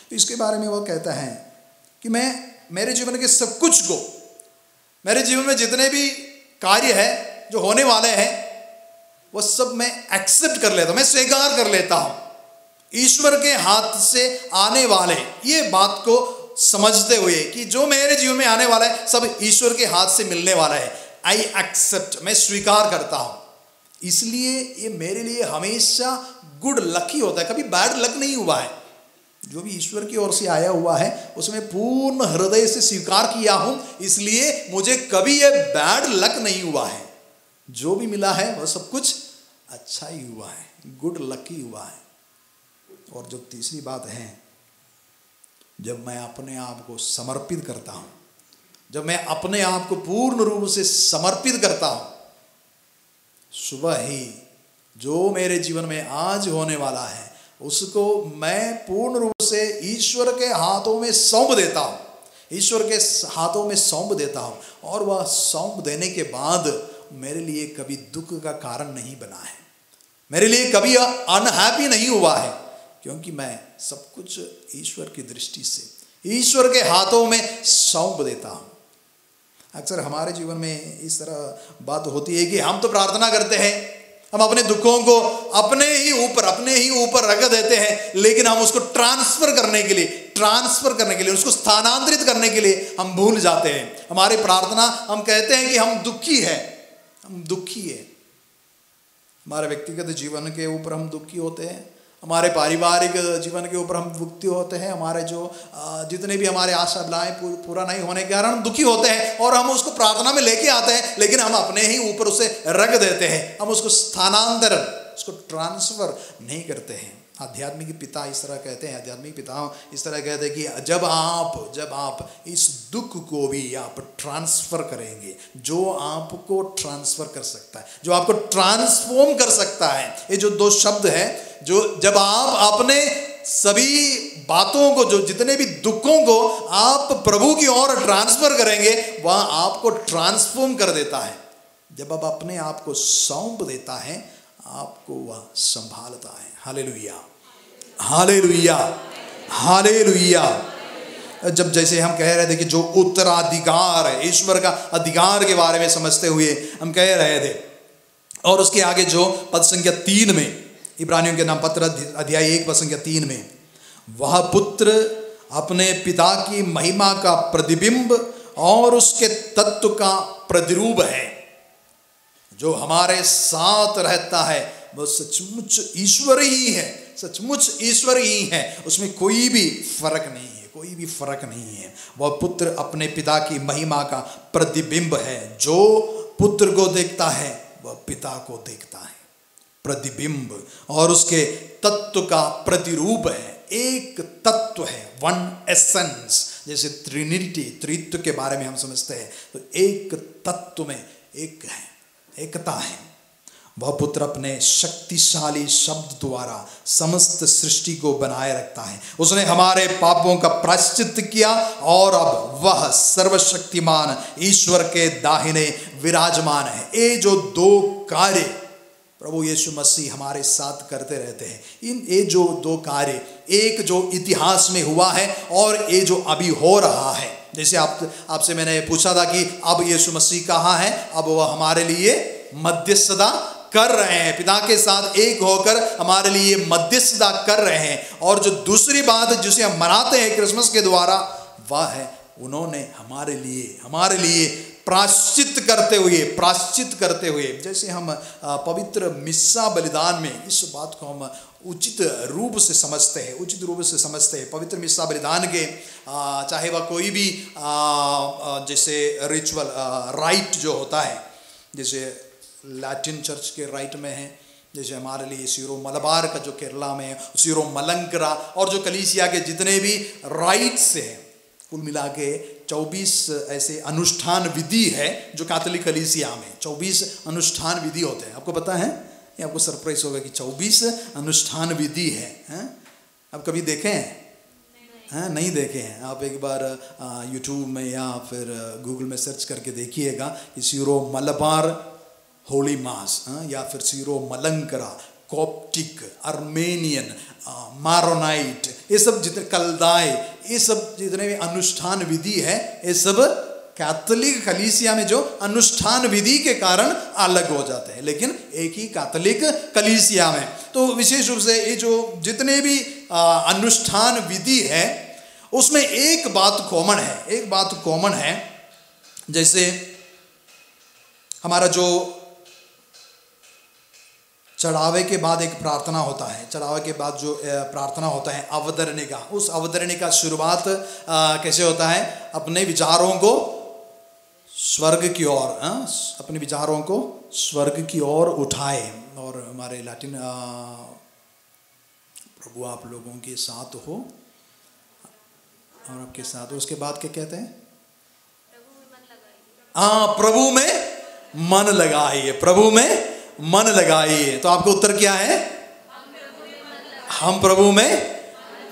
तो इसके बारे में वो कहता है कि मैं मेरे जीवन के सब कुछ को, मेरे जीवन में जितने भी कार्य है जो होने वाले हैं वो सब मैं एक्सेप्ट कर लेता हूँ, मैं स्वीकार कर लेता हूँ। ईश्वर के हाथ से आने वाले ये बात को समझते हुए कि जो मेरे जीवन में आने वाला है सब ईश्वर के हाथ से मिलने वाला है, आई एक्सेप्ट, मैं स्वीकार करता हूँ। इसलिए ये मेरे लिए हमेशा गुड लक ही होता है, कभी बैड लक नहीं हुआ है। जो भी ईश्वर की ओर से आया हुआ है उसमें पूर्ण हृदय से स्वीकार किया हूँ, इसलिए मुझे कभी ये बैड लक नहीं हुआ है। जो भी मिला है वह सब कुछ अच्छा ही हुआ है, गुड लक ही हुआ है। और जो तीसरी बात है, जब मैं अपने आप को समर्पित करता हूँ, जब मैं अपने आप को पूर्ण रूप से समर्पित करता हूँ, सुबह ही जो मेरे जीवन में आज होने वाला है उसको मैं पूर्ण रूप से ईश्वर के हाथों में सौंप देता हूँ, ईश्वर के हाथों में सौंप देता हूँ, और वह सौंप देने के बाद मेरे लिए कभी दुख का कारण नहीं बना है, मेरे लिए कभी अनहैप्पी नहीं हुआ है, क्योंकि मैं सब कुछ ईश्वर की दृष्टि से ईश्वर के हाथों में सौंप देता हूँ। अक्सर हमारे जीवन में इस तरह बात होती है कि हम तो प्रार्थना करते हैं, हम अपने दुखों को अपने ही ऊपर रख देते हैं, लेकिन हम उसको ट्रांसफर करने के लिए उसको स्थानांतरित करने के लिए हम भूल जाते हैं। हमारी प्रार्थना, हम कहते हैं कि हम दुखी हैं, हमारे व्यक्तिगत जीवन के ऊपर हम दुखी होते हैं, हमारे पारिवारिक जीवन के ऊपर हम दुखी होते हैं, हमारे जो जितने भी हमारे आशा अभिलाएं पूरा नहीं होने के कारण हम दुखी होते हैं, और हम उसको प्रार्थना में लेके आते हैं, लेकिन हम अपने ही ऊपर उसे रख देते हैं, हम उसको स्थानांतरण, उसको ट्रांसफर नहीं करते हैं। आध्यात्मिक पिता इस तरह कहते हैं, आध्यात्मिक पिता इस तरह कहते हैं कि जब आप इस दुख को भी आप ट्रांसफर करेंगे, जो आपको ट्रांसफर कर सकता है, जो आपको ट्रांसफॉर्म कर सकता है, ये जो दो शब्द है, जो जब आप अपने सभी बातों को, जो जितने भी दुखों को आप प्रभु की ओर ट्रांसफर करेंगे, वह आपको ट्रांसफॉर्म कर देता है। जब आप अपने आप को सौंप देता है, आपको वह संभालता है। Hallelujah, hallelujah, hallelujah. जब जैसे हम कह रहे थे कि जो उत्तराधिकार है, ईश्वर का अधिकार के बारे में समझते हुए हम कह रहे थे, और उसके आगे जो पद संख्या 3 में, इब्रानियों के नाम पत्र अध्याय 1 पद संख्या 3 में, वह पुत्र अपने पिता की महिमा का प्रतिबिंब और उसके तत्व का प्रतिरूप है, जो हमारे साथ रहता है, वो सचमुच ईश्वर ही है, सचमुच ईश्वर ही है, उसमें कोई भी फर्क नहीं है। वह पुत्र अपने पिता की महिमा का प्रतिबिंब है, जो पुत्र को देखता है वह पिता को देखता है। प्रतिबिंब और उसके तत्व का प्रतिरूप है, एक तत्व है, वन एसेंस। जैसे ट्रिनिटी, त्रित्व के बारे में हम समझते हैं, तो एक तत्व में एक है, एकता है। वह पुत्र अपने शक्तिशाली शब्द द्वारा समस्त सृष्टि को बनाए रखता है। उसने हमारे पापों का प्रायश्चित किया, और अब वह सर्वशक्तिमान ईश्वर के दाहिने विराजमान है। ये जो दो कार्य प्रभु यीशु मसीह हमारे साथ करते रहते हैं, ये जो दो कार्य, एक जो इतिहास में हुआ है और ये जो अभी हो रहा है। जैसे आपसे मैंने पूछा था कि अब यीशु मसीह कहाँ है, अब वह हमारे लिए मध्यस्थता कर रहे हैं, पिता के साथ एक होकर हमारे लिए मध्यस्थता कर रहे हैं। और जो दूसरी बात जिसे हम मनाते हैं क्रिसमस के द्वारा, वह है उन्होंने हमारे लिए प्रायश्चित करते हुए, जैसे हम पवित्र मिस्सा बलिदान में इस बात को हम उचित रूप से समझते हैं। पवित्र मिस्सा बलिदान के चाहे वह कोई भी जैसे रिचुअल राइट जो होता है, जैसे लैटिन चर्च के राइट में है, जैसे हमारे लिए सीरो मलबार का जो केरला में है, सीरो मलंकरा, और जो कलीसिया के जितने भी राइट्स हैं, कुल मिला के 24 ऐसे अनुष्ठान विधि है जो कैथोलिक कलीसिया में 24 अनुष्ठान विधि होते हैं। आपको पता है, ये आपको सरप्राइज होगा कि 24 अनुष्ठान विधि है। आप कभी देखे हैं? नहीं देखे हैं। आप एक बार यूट्यूब में या फिर गूगल में सर्च करके देखिएगा कि सीरो मलबार होली मास, या फिर सीरो मलंकरा, कॉप्टिक, अर्मेनियन, मारोनाइट, ये सब जितने कलदाई, ये सब जितने भी अनुष्ठान विधि है, ये सब कैथोलिक कलीसिया में जो अनुष्ठान विधि के कारण अलग हो जाते हैं, लेकिन एक ही कैथोलिक कलीसिया में। तो विशेष रूप से ये जो जितने भी अनुष्ठान विधि है, उसमें एक बात कॉमन है। जैसे हमारा जो चढ़ावे के बाद एक प्रार्थना होता है, चढ़ावे के बाद जो प्रार्थना होता है अवतरणिका, उस अवतरणिका शुरुआत कैसे होता है? अपने विचारों को स्वर्ग की ओर, अपने विचारों को स्वर्ग की ओर उठाए। और हमारे लैटिन प्रभु आप लोगों के साथ हो और आपके साथ, उसके बाद क्या कहते हैं? प्रभु में मन लगाइए, प्रभु में मन लगाइए। तो आपका उत्तर क्या है? हम प्रभु में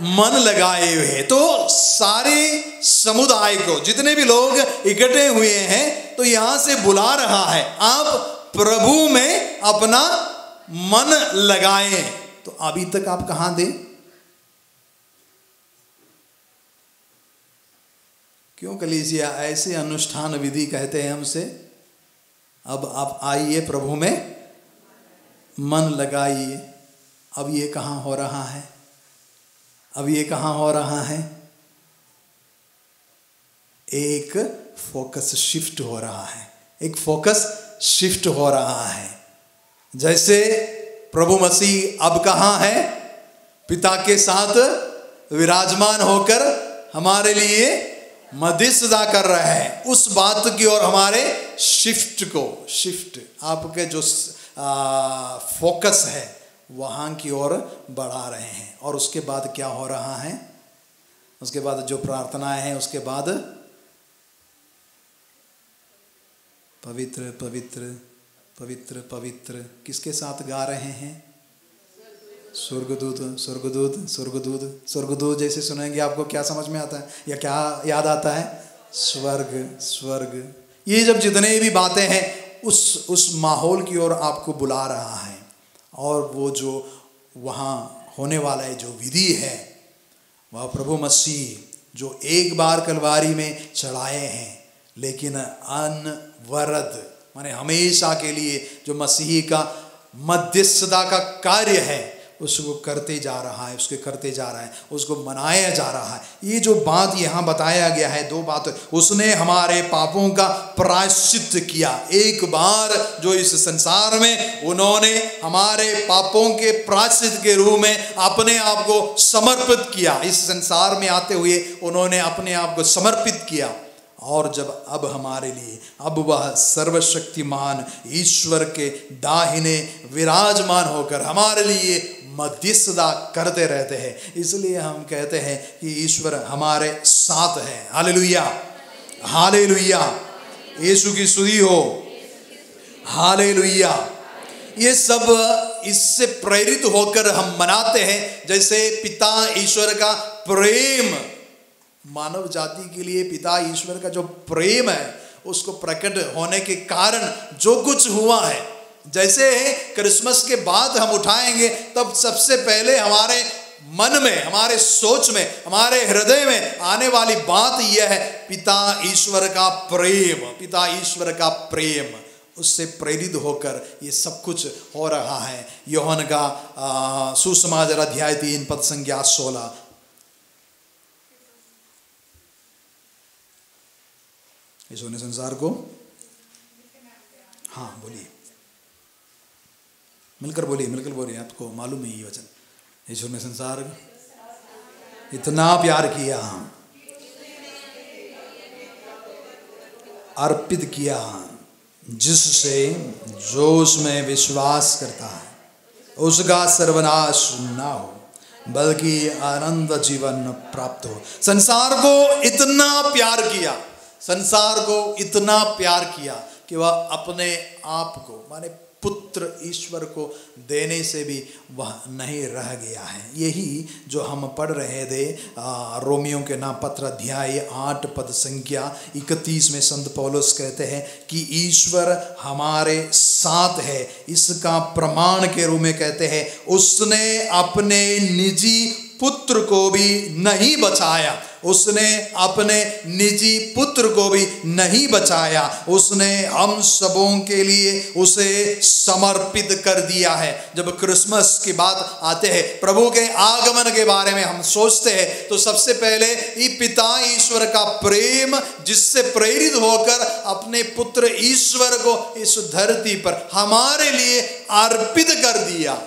मन लगाए हुए। तो सारे समुदाय को, जितने भी लोग इकट्ठे हुए हैं, तो यहां से बुला रहा है, आप प्रभु में अपना मन लगाएं। तो अभी तक आप कहां थे? क्यों कलीसिया ऐसे अनुष्ठान विधि कहते हैं हमसे? अब आप आइए प्रभु में मन लगाइए। अब ये कहां हो रहा है? अब ये कहां हो रहा है? एक फोकस शिफ्ट हो रहा है, एक फोकस शिफ्ट हो रहा है। जैसे प्रभु मसीह अब कहां है? पिता के साथ विराजमान होकर हमारे लिए मध्यस्थता कर रहे हैं। उस बात की ओर हमारे शिफ्ट आपके जो फोकस है वहां की ओर बढ़ा रहे हैं। और उसके बाद क्या हो रहा है? उसके बाद जो प्रार्थनाएं हैं, उसके बाद पवित्र पवित्र पवित्र पवित्र किसके साथ गा रहे हैं? स्वर्गदूत स्वर्गदूत स्वर्गदूत स्वर्गदूत। जैसे सुनेंगे आपको क्या समझ में आता है या क्या याद आता है? स्वर्ग स्वर्ग। ये जब जितने भी बातें हैं उस माहौल की ओर आपको बुला रहा है। और वो जो वहाँ होने वाला है, जो विधि है, वह प्रभु मसीह जो एक बार कलवारी में चढ़ाए हैं, लेकिन अनवरत माने हमेशा के लिए जो मसीह का मध्यस्थता का कार्य है उसको करते जा रहा है, उसके करते जा रहा है, उसको मनाया जा रहा है। ये जो बात यहाँ बताया गया है, दो बात, उसने हमारे पापों का प्रायश्चित किया। एक बार जो इस संसार में उन्होंने हमारे पापों के प्रायश्चित के रूप में अपने आप को समर्पित किया। इस संसार में आते हुए उन्होंने अपने आप को समर्पित किया। और जब अब हमारे लिए, अब वह सर्वशक्तिमान ईश्वर के दाहिने विराजमान होकर हमारे लिए मध्यस्थता करते रहते हैं। इसलिए हम कहते हैं कि ईश्वर हमारे साथ है। हालेलुया हालेलुया, यीशु की स्तुति हो। हालेलुया। ये सब इससे प्रेरित होकर हम मनाते हैं। जैसे पिता ईश्वर का प्रेम, मानव जाति के लिए पिता ईश्वर का जो प्रेम है उसको प्रकट होने के कारण जो कुछ हुआ है, जैसे क्रिसमस के बाद हम उठाएंगे तब सबसे पहले हमारे मन में, हमारे सोच में, हमारे हृदय में आने वाली बात यह है पिता ईश्वर का प्रेम, पिता ईश्वर का प्रेम। उससे प्रेरित होकर ये सब कुछ हो रहा है। यूहन्ना का सुसमाचार अध्याय 3 पद संख्या 16। यीशु ने संसार को, हाँ बोलिए, मिलकर बोलिए, आपको मालूम है ये वचन। यीशु ने संसार इतना प्यार किया, अर्पित किया, जिससे जो उसमें विश्वास करता है उसका सर्वनाश ना हो बल्कि आनंद जीवन प्राप्त हो। संसार को इतना प्यार किया, संसार को इतना प्यार किया कि वह अपने आप को माने पुत्र ईश्वर को देने से भी वह नहीं रह गया है। यही जो हम पढ़ रहे थे रोमियों के नाम पत्र अध्याय 8 पद संख्या 31 में संत पौलुस कहते हैं कि ईश्वर हमारे साथ है। इसका प्रमाण के रूप में कहते हैं उसने अपने निजी पुत्र को भी नहीं बचाया, उसने अपने निजी पुत्र को भी नहीं बचाया, उसने हम सबों के लिए उसे समर्पित कर दिया है। जब क्रिसमस की बात आते हैं, प्रभु के आगमन के बारे में हम सोचते हैं तो सबसे पहले ये पिता ईश्वर का प्रेम जिससे प्रेरित होकर अपने पुत्र ईश्वर को इस धरती पर हमारे लिए अर्पित कर दिया।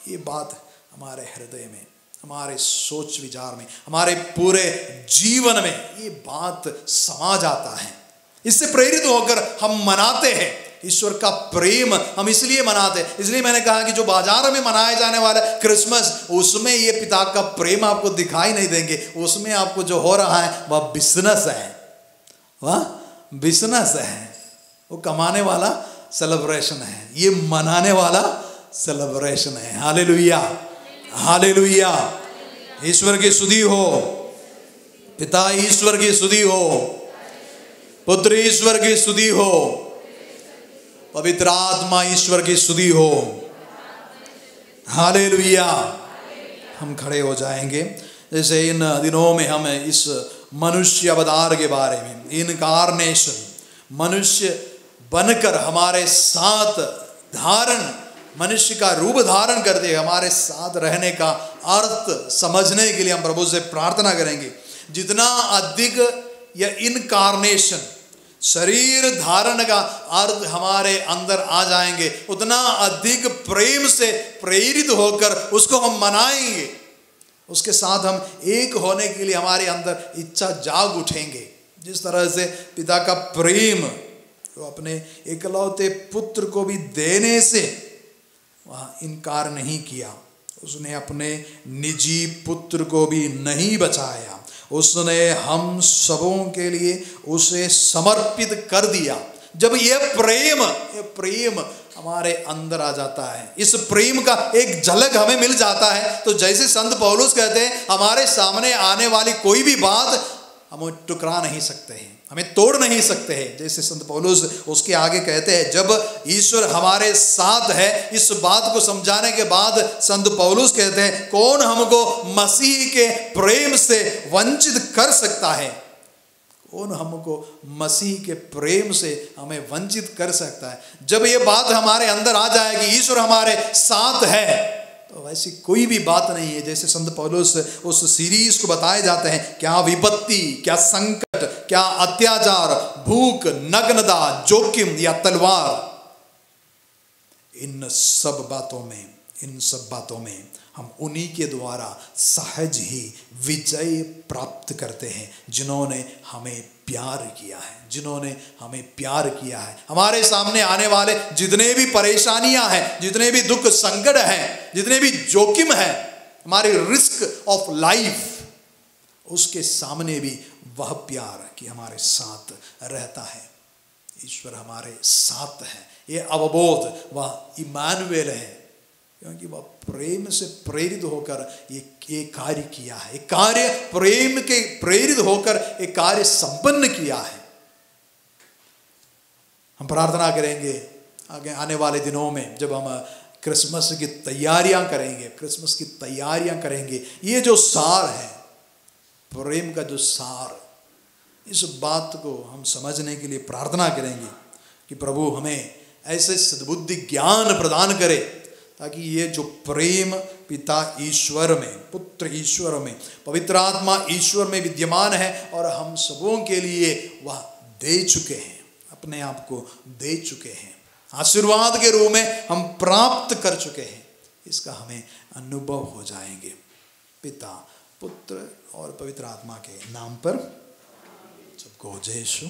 ये बात हमारे हृदय में, हमारे सोच विचार में, हमारे पूरे जीवन में ये बात समा जाता है। इससे प्रेरित होकर हम मनाते हैं ईश्वर का प्रेम। हम इसलिए मनाते हैं, इसलिए मैंने कहा कि जो बाजार में मनाया जाने वाला क्रिसमस, उसमें ये पिता का प्रेम आपको दिखाई नहीं देंगे। उसमें आपको जो हो रहा है वह बिजनेस है, वह बिजनेस है, वो कमाने वाला सेलिब्रेशन है, ये मनाने वाला सेलिब्रेशन है। Hallelujah hallelujah. ईश्वर की स्तुति हो, पिता ईश्वर की स्तुति हो, पुत्र ईश्वर की स्तुति हो, पवित्र आत्मा ईश्वर की स्तुति हो। हालेलुया। हम खड़े हो जाएंगे। जैसे इन दिनों में हम इस मनुष्य अवतार के बारे में, इनकार्नेशन, मनुष्य बनकर हमारे साथ धारण, मनुष्य का रूप धारण करते हमारे साथ रहने का अर्थ समझने के लिए हम प्रभु से प्रार्थना करेंगे। जितना अधिक यह इनकार्नेशन, शरीर धारण का अर्थ हमारे अंदर आ जाएंगे, उतना अधिक प्रेम से प्रेरित होकर उसको हम मनाएंगे। उसके साथ हम एक होने के लिए हमारे अंदर इच्छा जाग उठेंगे। जिस तरह से पिता का प्रेम वो अपने एकलौते पुत्र को भी देने से वह इनकार नहीं किया, उसने अपने निजी पुत्र को भी नहीं बचाया, उसने हम सबों के लिए उसे समर्पित कर दिया। जब ये प्रेम हमारे अंदर आ जाता है, इस प्रेम का एक झलक हमें मिल जाता है, तो जैसे संत पौलुस कहते हैं, हमारे सामने आने वाली कोई भी बात हम टुकरा नहीं सकते हैं, हमें तोड़ नहीं सकते हैं। जैसे संत पौलुस उसके आगे कहते हैं, जब ईश्वर हमारे साथ है, इस बात को समझाने के बाद संत पौलुस कहते हैं, कौन हमको मसीह के प्रेम से वंचित कर सकता है? कौन हमको मसीह के प्रेम से हमें वंचित कर सकता है? जब ये बात हमारे अंदर आ जाए कि ईश्वर हमारे साथ है, तो वैसी कोई भी बात नहीं है। जैसे संत पौलुस उस सीरीज को बताए जाते हैं, क्या विपत्ति, क्या संकट, क्या अत्याचार, भूख, नग्नता, जोखिम या तलवार, इन सब बातों में हम उन्हीं के द्वारा सहज ही विजय प्राप्त करते हैं, जिन्होंने हमें प्यार किया है। हमारे सामने आने वाले जितने भी परेशानियां हैं, जितने भी दुख संकट हैं, जितने भी जोखिम हैं, हमारे रिस्क ऑफ लाइफ, उसके सामने भी वह प्यार कि हमारे साथ रहता है। ईश्वर हमारे साथ है, ये अवबोध वह इमानुएल है, क्योंकि वह प्रेम से प्रेरित होकर ये कार्य किया है। एक कार्य प्रेम के प्रेरित होकर एक कार्य संपन्न किया है। हम प्रार्थना करेंगे आगे आने वाले दिनों में, जब हम क्रिसमस की तैयारियां करेंगे, ये जो सार है, प्रेम का जो सार, इस बात को हम समझने के लिए प्रार्थना करेंगे कि प्रभु हमें ऐसे सद्बुद्धि ज्ञान प्रदान करे, ताकि ये जो प्रेम पिता ईश्वर में, पुत्र ईश्वर में, पवित्र आत्मा ईश्वर में विद्यमान है और हम सबों के लिए वह दे चुके हैं, अपने आप को दे चुके हैं, आशीर्वाद के रूप में हम प्राप्त कर चुके हैं, इसका हमें अनुभव हो जाएंगे। पिता, पुत्र और पवित्र आत्मा के नाम पर सबको जय यीशु।